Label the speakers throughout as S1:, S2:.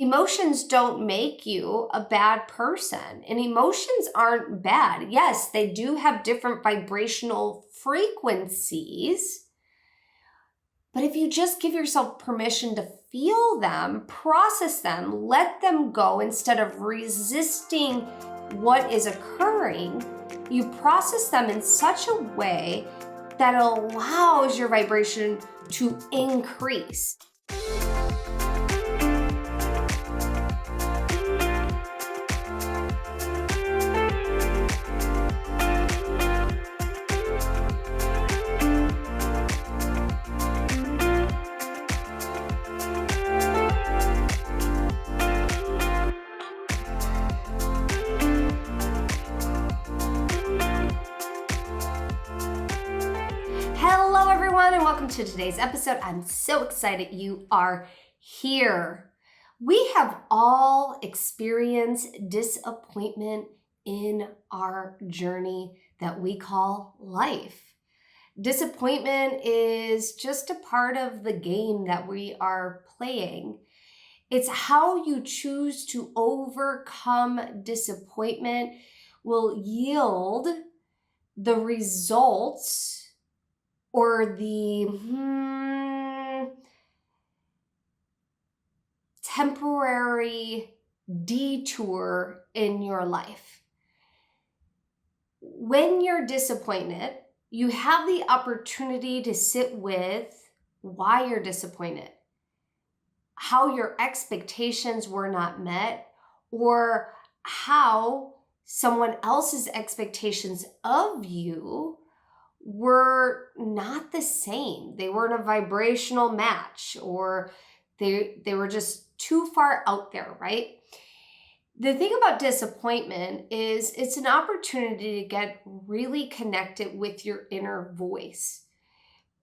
S1: Emotions don't make you a bad person, and emotions aren't bad. Yes, they do have different vibrational frequencies, but if you just give yourself permission to feel them, process them, let them go instead of resisting what is occurring, you process them in such a way that allows your vibration to increase. Hello everyone and welcome to today's episode. I'm so excited you are here. We have all experienced disappointment in our journey that we call life. Disappointment is just a part of the game that we are playing. It's how you choose to overcome disappointment will yield the results or the temporary detour in your life. When you're disappointed, you have the opportunity to sit with why you're disappointed, how your expectations were not met, or how someone else's expectations of you were not the same. They weren't a vibrational match, or they were just too far out there, right? The thing about disappointment is it's an opportunity to get really connected with your inner voice.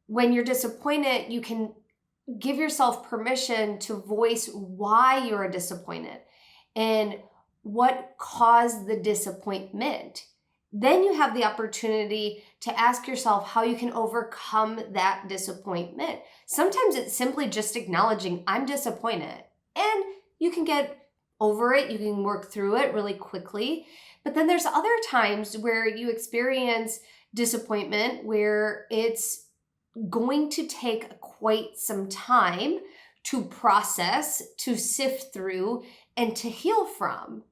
S1: When you're disappointed, you can give yourself permission to voice why you're disappointed and what caused the disappointment. Then you have the opportunity to ask yourself how you can overcome that disappointment. Sometimes it's simply just acknowledging, I'm disappointed, and you can get over it. You can work through it really quickly. But then there's other times where you experience disappointment where it's going to take quite some time to process, to sift through, and to heal from.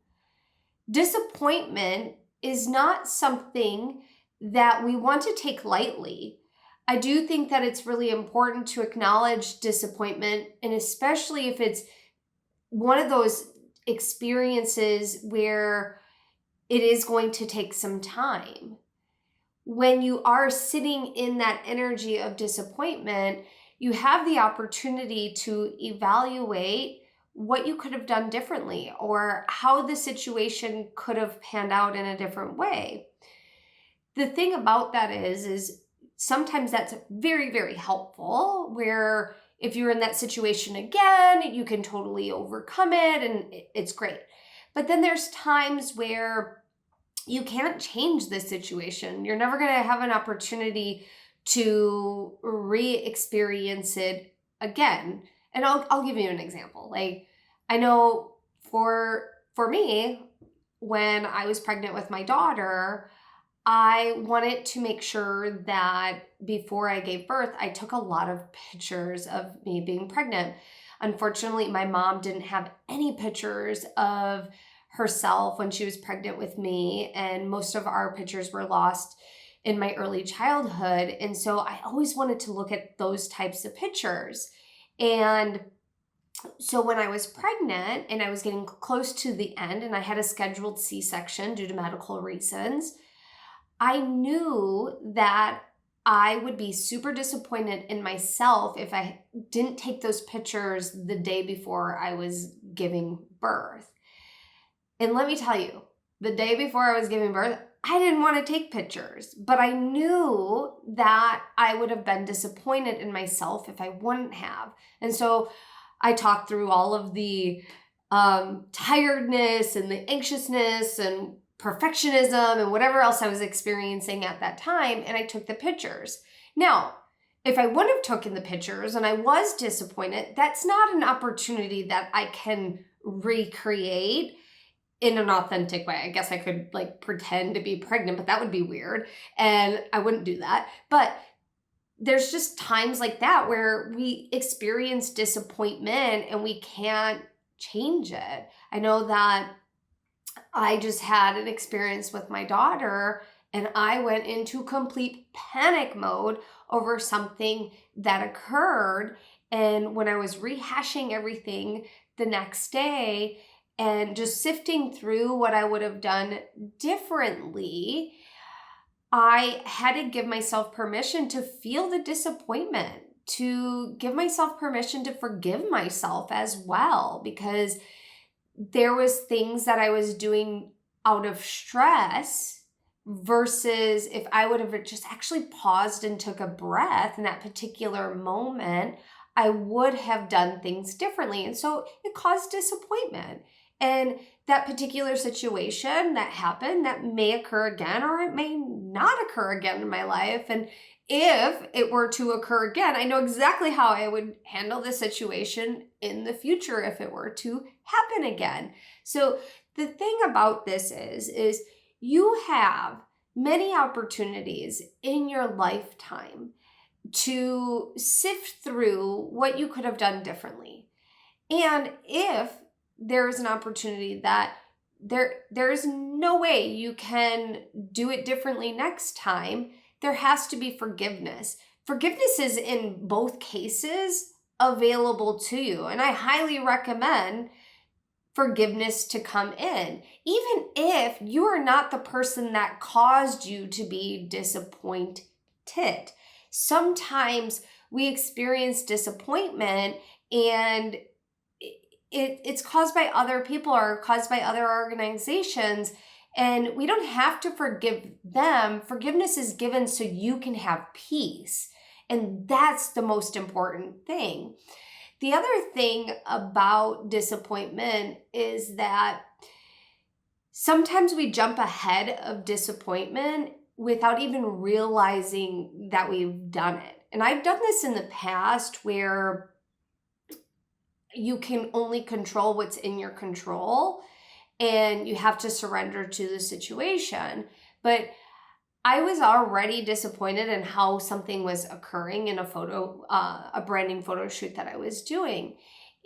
S1: Disappointment is not something that we want to take lightly. I do think that it's really important to acknowledge disappointment, and especially if it's one of those experiences where it is going to take some time. When you are sitting in that energy of disappointment, you have the opportunity to evaluate what you could have done differently or how the situation could have panned out in a different way. The thing about that is sometimes that's very, very helpful, where if you're in that situation again, you can totally overcome it and it's great. But then there's times where you can't change the situation. You're never going to have an opportunity to re-experience it again. And I'll give you an example. Like, I know for me, when I was pregnant with my daughter, I wanted to make sure that before I gave birth, I took a lot of pictures of me being pregnant. Unfortunately, my mom didn't have any pictures of herself when she was pregnant with me, and most of our pictures were lost in my early childhood. And so I always wanted to look at those types of pictures. And so when I was pregnant and I was getting close to the end and I had a scheduled C-section due to medical reasons, I knew that I would be super disappointed in myself if I didn't take those pictures the day before I was giving birth. And let me tell you, the day before I was giving birth, I didn't want to take pictures, but I knew that I would have been disappointed in myself if I wouldn't have. And so I talked through all of the tiredness and the anxiousness and perfectionism and whatever else I was experiencing at that time, and I took the pictures. Now, if I wouldn't have taken the pictures and I was disappointed, that's not an opportunity that I can recreate in an authentic way. I guess I could like pretend to be pregnant, but that would be weird. And I wouldn't do that. But there's just times like that where we experience disappointment and we can't change it. I know that I just had an experience with my daughter and I went into complete panic mode over something that occurred. And when I was rehashing everything the next day and just sifting through what I would have done differently, I had to give myself permission to feel the disappointment, to give myself permission to forgive myself as well, because there was things that I was doing out of stress versus if I would have just actually paused and took a breath in that particular moment, I would have done things differently. And so it caused disappointment. And that particular situation that happened, that may occur again, or it may not occur again in my life. And if it were to occur again, I know exactly how I would handle the situation in the future if it were to happen again. So the thing about this is you have many opportunities in your lifetime to sift through what you could have done differently. And if there is an opportunity that there is no way you can do it differently next time, there has to be forgiveness. Forgiveness is in both cases available to you. And I highly recommend forgiveness to come in, even if you are not the person that caused you to be disappointed. Sometimes we experience disappointment and it's caused by other people or caused by other organizations, and we don't have to forgive them. Forgiveness is given so you can have peace, and that's the most important thing. The other thing about disappointment is that sometimes we jump ahead of disappointment without even realizing that we've done it. And I've done this in the past where you can only control what's in your control and you have to surrender to the situation. But I was already disappointed in how something was occurring in a branding photo shoot that I was doing.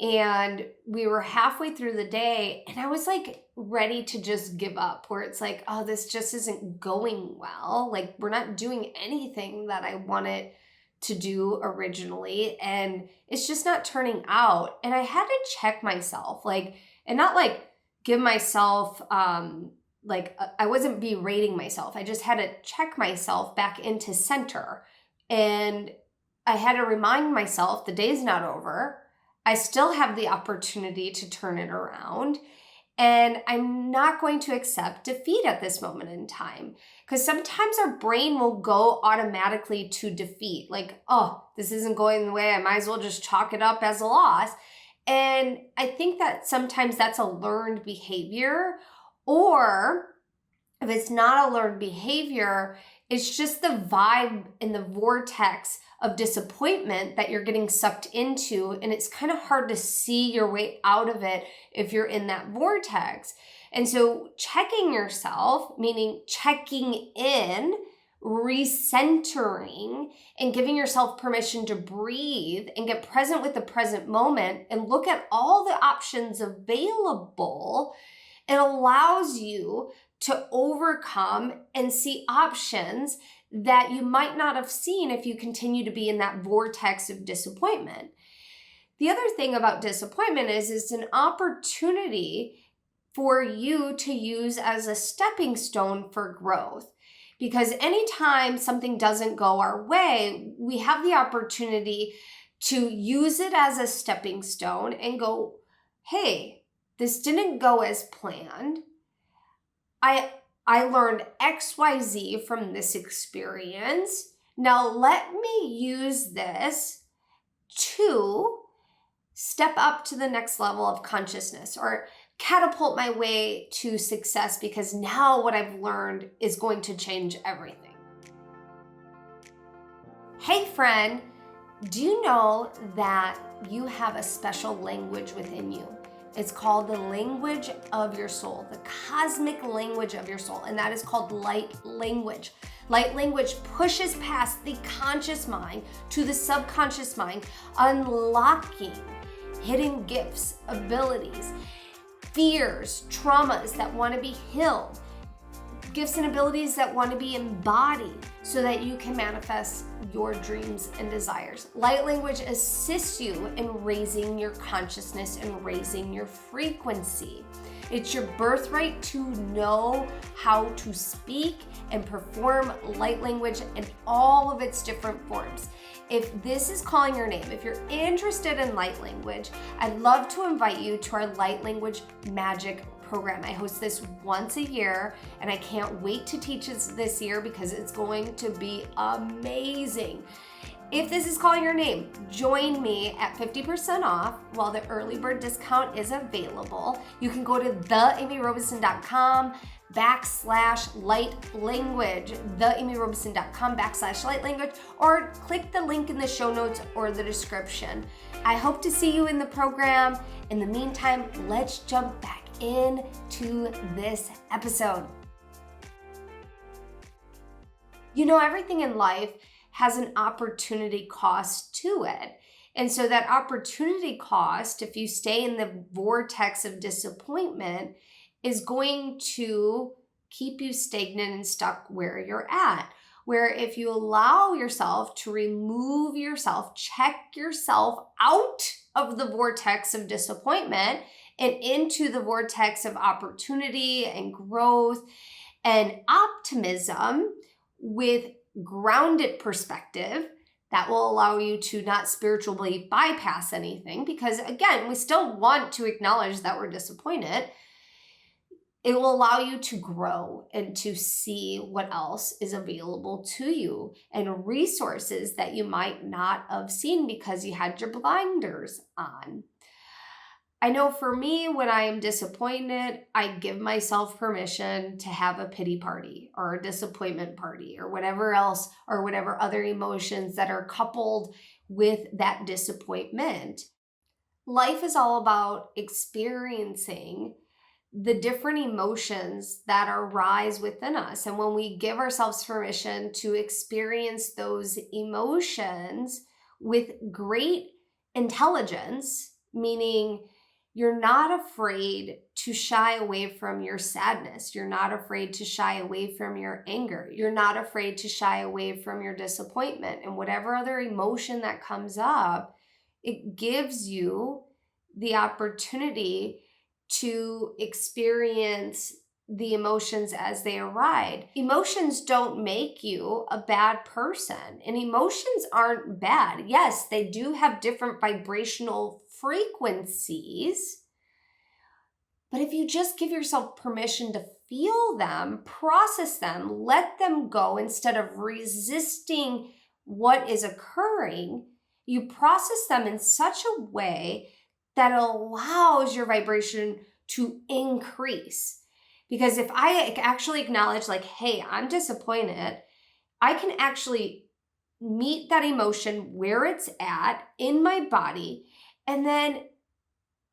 S1: And we were halfway through the day and I was like ready to just give up, where it's like, oh, this just isn't going well. Like, we're not doing anything that I wanted to do originally, and it's just not turning out. And I had to check myself, and not give myself, I wasn't berating myself. I just had to check myself back into center. And I had to remind myself the day's not over. I still have the opportunity to turn it around. And I'm not going to accept defeat at this moment in time. Because sometimes our brain will go automatically to defeat. Like, oh, this isn't going the way. I might as well just chalk it up as a loss. And I think that sometimes that's a learned behavior. Or if it's not a learned behavior, it's just the vibe in the vortex of disappointment that you're getting sucked into, and it's kind of hard to see your way out of it if you're in that vortex. And so checking yourself, meaning checking in, recentering, and giving yourself permission to breathe and get present with the present moment and look at all the options available, it allows you to overcome and see options that you might not have seen if you continue to be in that vortex of disappointment. The other thing about disappointment is it's an opportunity for you to use as a stepping stone for growth. Because anytime something doesn't go our way, we have the opportunity to use it as a stepping stone and go, hey, this didn't go as planned. I learned XYZ from this experience. Now let me use this to step up to the next level of consciousness or catapult my way to success, because now what I've learned is going to change everything. Hey friend, do you know that you have a special language within you? It's called the language of your soul, the cosmic language of your soul, and that is called light language. Light language pushes past the conscious mind to the subconscious mind, unlocking hidden gifts, abilities, fears, traumas that want to be healed, gifts and abilities that want to be embodied so that you can manifest your dreams and desires. Light language assists you in raising your consciousness and raising your frequency. It's your birthright to know how to speak and perform light language in all of its different forms. If this is calling your name, if you're interested in light language, I'd love to invite you to our Light Language Magic program. I host this once a year, and I can't wait to teach this year because it's going to be amazing. If this is calling your name, join me at 50% off while the early bird discount is available. You can go to theamyrobinson.com/light-language, theamyrobinson.com/light-language, or click the link in the show notes or the description. I hope to see you in the program. In the meantime, let's jump back into this episode. You know, everything in life has an opportunity cost to it. And so that opportunity cost, if you stay in the vortex of disappointment, is going to keep you stagnant and stuck where you're at. Where if you allow yourself to remove yourself, check yourself out of the vortex of disappointment and into the vortex of opportunity and growth and optimism with grounded perspective, that will allow you to not spiritually bypass anything, because again, we still want to acknowledge that we're disappointed. It will allow you to grow and to see what else is available to you and resources that you might not have seen because you had your blinders on. I know for me, when I am disappointed, I give myself permission to have a pity party or a disappointment party or whatever else, or whatever other emotions that are coupled with that disappointment. Life is all about experiencing the different emotions that arise within us. And when we give ourselves permission to experience those emotions with great intelligence, meaning you're not afraid to shy away from your sadness. You're not afraid to shy away from your anger. You're not afraid to shy away from your disappointment. And whatever other emotion that comes up, it gives you the opportunity to experience the emotions as they arise. Emotions don't make you a bad person, and emotions aren't bad. Yes, they do have different vibrational frequencies, but if you just give yourself permission to feel them, process them, let them go instead of resisting what is occurring, you process them in such a way that allows your vibration to increase. Because if I actually acknowledge, like, hey, I'm disappointed, I can actually meet that emotion where it's at in my body and then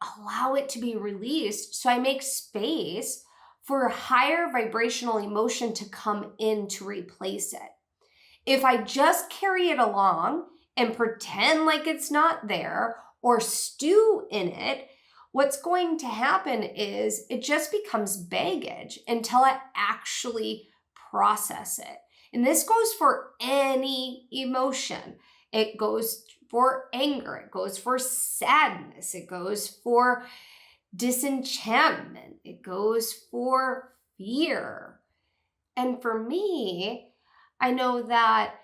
S1: allow it to be released. So I make space for a higher vibrational emotion to come in to replace it. If I just carry it along and pretend like it's not there or stew in it, what's going to happen is it just becomes baggage until I actually process it. And this goes for any emotion. It goes for anger. It goes for sadness. It goes for disenchantment. It goes for fear. And for me, I know that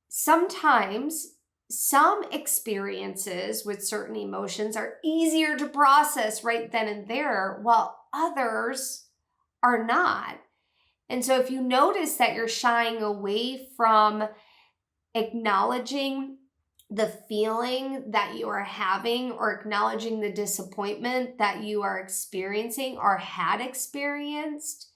S1: sometimes some experiences with certain emotions are easier to process right then and there, while others are not. And so if you notice that you're shying away from acknowledging the feeling that you are having or acknowledging the disappointment that you are experiencing or had experienced,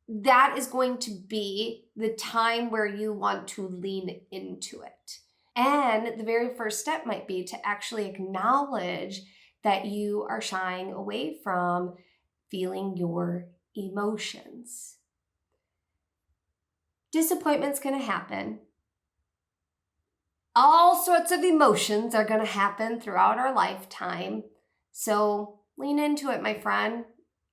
S1: that is going to be the time where you want to lean into it. And the very first step might be to actually acknowledge that you are shying away from feeling your emotions. Disappointment's going to happen. All sorts of emotions are going to happen throughout our lifetime. So lean into it, my friend.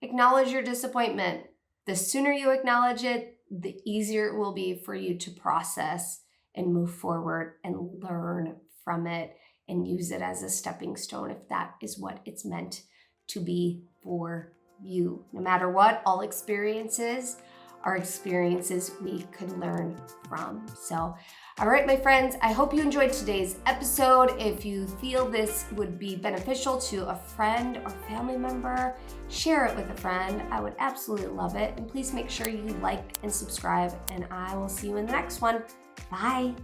S1: Acknowledge your disappointment. The sooner you acknowledge it, the easier it will be for you to process and move forward and learn from it and use it as a stepping stone if that is what it's meant to be for you. No matter what, all experiences are experiences we can learn from. So, all right, my friends, I hope you enjoyed today's episode. If you feel this would be beneficial to a friend or family member, share it with a friend. I would absolutely love it. And please make sure you like and subscribe, and I will see you in the next one. Bye.